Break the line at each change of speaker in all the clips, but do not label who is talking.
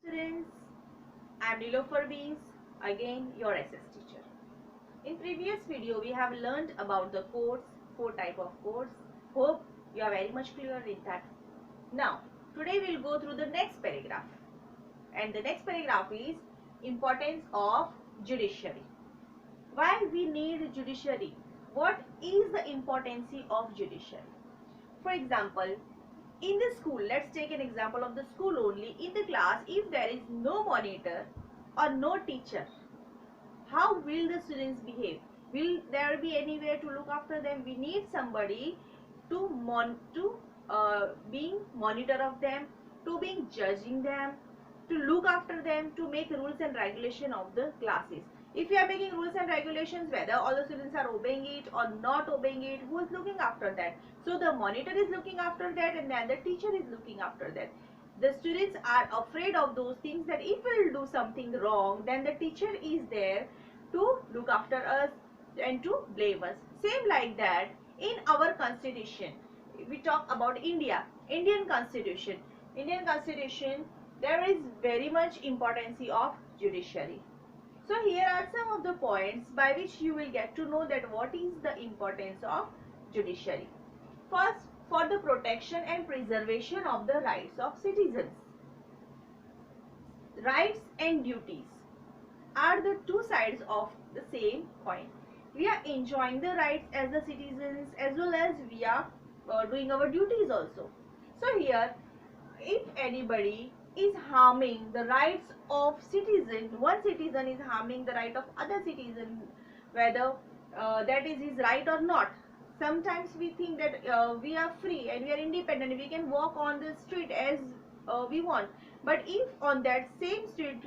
Students, I am Nilofer Beans, again your SS teacher. In previous video we have learned about the codes, 4 type of codes. Hope you are very much clear with that. Now today we will go through the next paragraph, and the next paragraph is importance of judiciary. Why we need judiciary? What is the importance of judiciary? For example, in the school, let's take an example of the school only. In the class, if there is no monitor or no teacher, how will the students behave? Will there be anywhere to look after them? We need somebody to being monitor of them, to being judging them, to look after them, to make rules and regulation of the classes. If you are making rules and regulations, whether all the students are obeying it or not obeying it, who is looking after that? So the monitor is looking after that, and then the teacher is looking after that. The students are afraid of those things, that if we will do something wrong, then the teacher is there to look after us and to blame us. Same like that in our constitution. We talk about Indian constitution. Indian constitution, there is very much importance of judiciary. So here are some of the points by which you will get to know that what is the importance of judiciary. First, for the protection and preservation of the rights of citizens. Rights and duties are the two sides of the same coin. We are enjoying the rights as the citizens, as well as we are doing our duties also. So here, if anybody is harming the rights of citizen, one citizen is harming the right of other citizen, whether that is his right or not. Sometimes we think that we are free and we are independent, we can walk on the street as we want. But if on that same street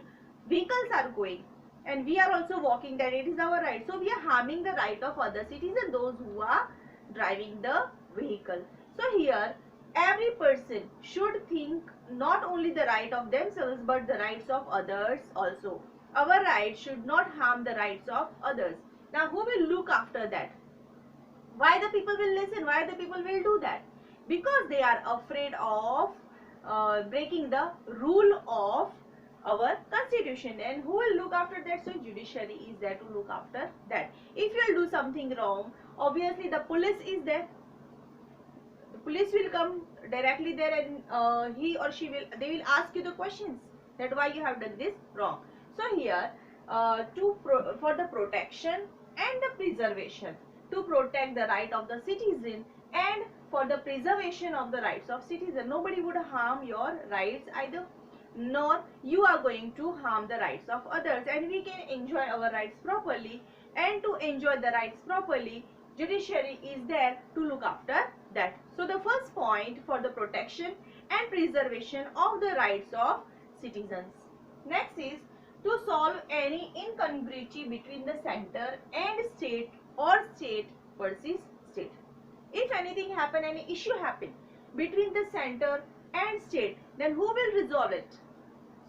vehicles are going and we are also walking, that it is our right. So we are harming the right of other citizens, those who are driving the vehicle. So here every person should think not only the right of themselves but the rights of others also. Our rights should not harm the rights of others. Now who will look after that? Why the people will listen? Why the people will do that? Because they are afraid of breaking the rule of our constitution. And who will look after that? So judiciary is there to look after that. If you will do something wrong, obviously the police is there. The police will come directly there, and he or she they will ask you the questions that why you have done this wrong. So here for the protection and the preservation, to protect the right of the citizen and for the preservation of the rights of citizen. Nobody would harm your rights either, nor you are going to harm the rights of others, and we can enjoy our rights properly. And to enjoy the rights properly, judiciary is there to look after that. So the first point, for the protection and preservation of the rights of citizens. Next is to solve any incongruity between the center and state or state versus state. If anything happen, any issue happen between the center and state, then who will resolve it?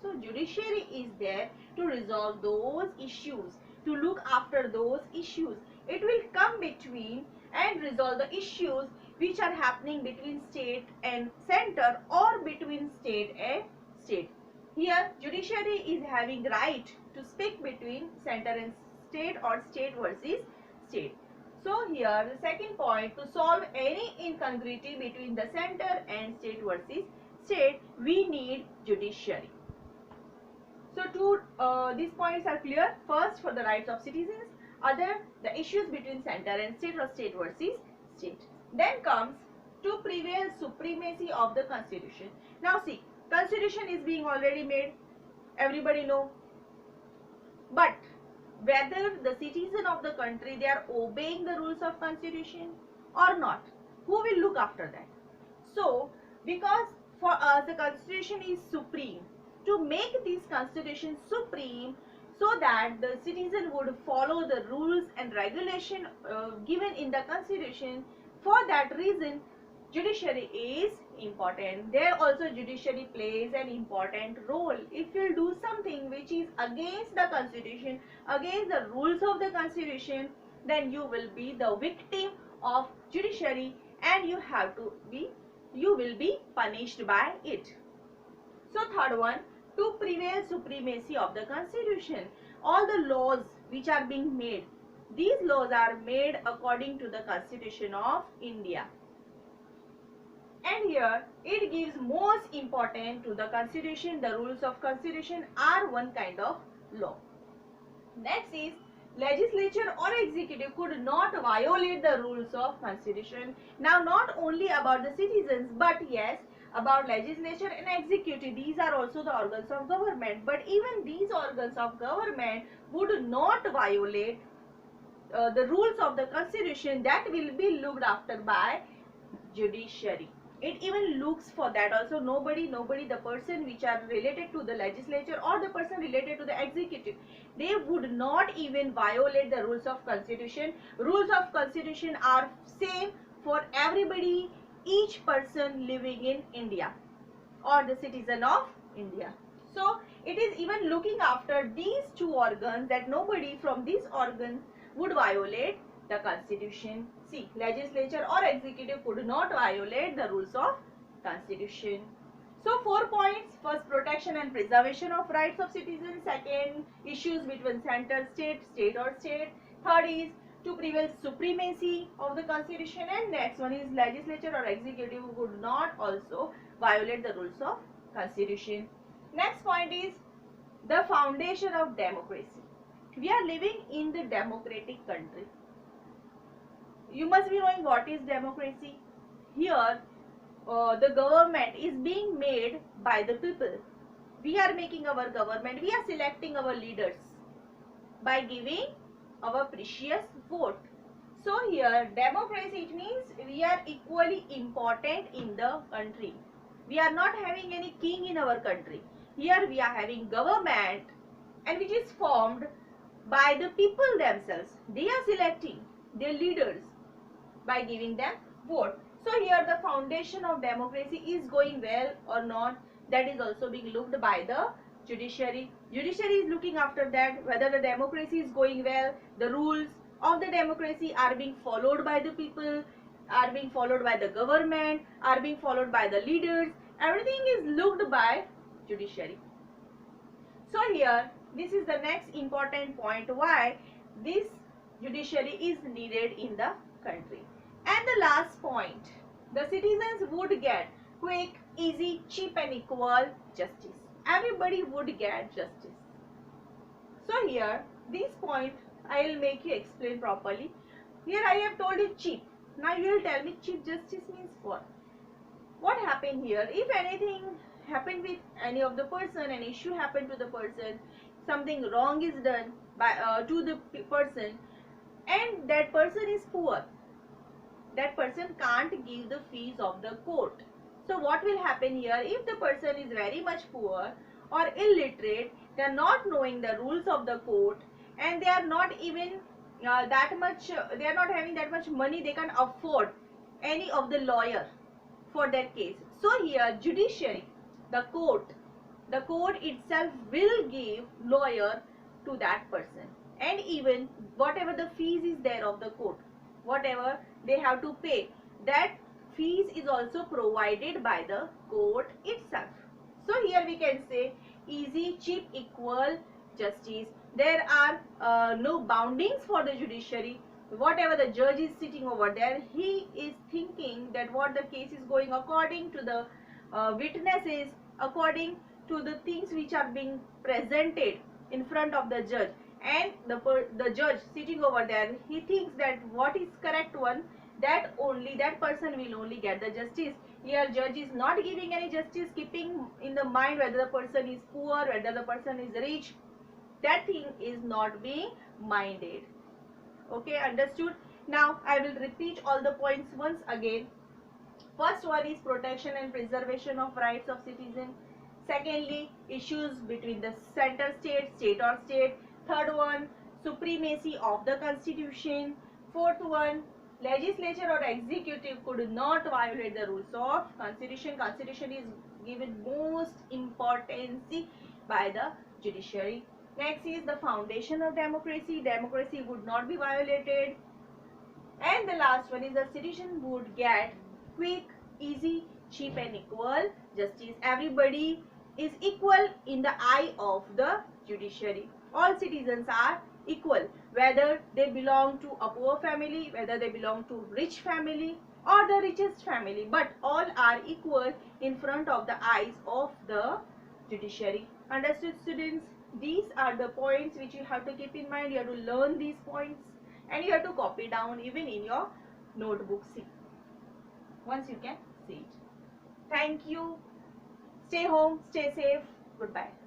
So judiciary is there to resolve those issues, to look after those issues. It will come between and resolve the issues which are happening between state and center or between state and state. Here judiciary is having right to speak between center and state or state versus state. So here the second point, to solve any incongruity between the center and state versus state, we need judiciary. So these points are clear. First, for the rights of citizens, other the issues between center and state or state versus state. Then comes to prevail supremacy of the constitution. Now see, constitution is being already made, everybody know, but whether the citizen of the country, they are obeying the rules of constitution or not, who will look after that? So because for us the constitution is supreme, to make this constitution supreme so that the citizen would follow the rules and regulation given in the constitution, for that reason judiciary is important. There also judiciary plays an important role. If you do something which is against the constitution, against the rules of the constitution, then you will be the victim of judiciary and you will be punished by it. So third one, to prevail supremacy of the constitution. All the laws which are being made, these laws are made according to the constitution of India. And here it gives most important to the constitution. The rules of constitution are one kind of law. Next is legislature or executive could not violate the rules of constitution. Now not only about the citizens, but yes, about legislature and executive, these are also the organs of government, but even these organs of government would not violate the rules of the constitution. That will be looked after by judiciary. It even looks for that also. Nobody, the person which are related to the legislature or the person related to the executive, they would not even violate the rules of constitution. Rules of constitution are same for everybody, each person living in India or the citizen of India. So it is even looking after these two organs, that nobody from these organs would violate the constitution. See, legislature or executive could not violate the rules of constitution. So 4 points. First, protection and preservation of rights of citizens. Second, issues between center, state or state. Third is to prevail supremacy of the constitution. And next one is legislature or executive would not also violate the rules of constitution. Next point is the foundation of democracy. We are living in the democratic country. You must be knowing what is democracy. Here the government is being made by the people. We are making our government, we are selecting our leaders by giving our precious vote. So here democracy, it means we are equally important in the country. We are not having any king in our country. Here we are having government, and which is formed by the people themselves. They are selecting their leaders by giving them vote. So here the foundation of democracy is going well or not, that is also being looked by the judiciary. Judiciary is looking after that, whether the democracy is going well, the rules of the democracy are being followed by the people, are being followed by the government, are being followed by the leaders. Everything is looked by judiciary. So here this is the next important point, why this judiciary is needed in the country. And the last point, the citizens would get quick, easy, cheap and equal justice. Everybody would get justice. So here this point I will make you explain properly. Here I have told you cheap. Now you will tell me cheap justice means what? What happened here? If anything happened with any of the person, an issue happened to the person, something wrong is done by to the person, and that person is poor, that person can't give the fees of the court. So what will happen here? If the person is very much poor or illiterate, they are not knowing the rules of the court, and they are not even that much, they are not having that much money they can afford any of the lawyer for their case. So here judiciary, the court itself will give lawyer to that person, and even whatever the fees is there of the court, whatever they have to pay, that fees is also provided by the court itself. So here we can say easy, cheap, equal justice. There are no boundings for the judiciary. Whatever the judge is sitting over there, he is thinking that what the case is going according to the witnesses, according to the things which are being presented in front of the judge, and the judge sitting over there, he thinks that what is correct one, that only that person will only get the justice. Here judge is not giving any justice, keeping in the mind whether the person is poor, whether the person is rich. That thing is not being minded. Okay, understood? Now I will repeat all the points once again. First one is protection and preservation of rights of citizens. Secondly, issues between the center state or state. Third one, supremacy of the constitution. Fourth one, legislature or executive could not violate the rules of constitution. Constitution is given most importance by the judiciary. Next is the foundation of democracy. Democracy would not be violated. And the last one is the citizen would get quick, easy, cheap and equal justice. Everybody is equal in the eye of the judiciary. All citizens are equal, whether they belong to a poor family, whether they belong to rich family or the richest family, but all are equal in front of the eyes of the judiciary. Understood, students? These are the points which you have to keep in mind. You have to learn these points and you have to copy down even in your notebook. See, once you can see it. Thank you. Stay home, stay safe. Goodbye.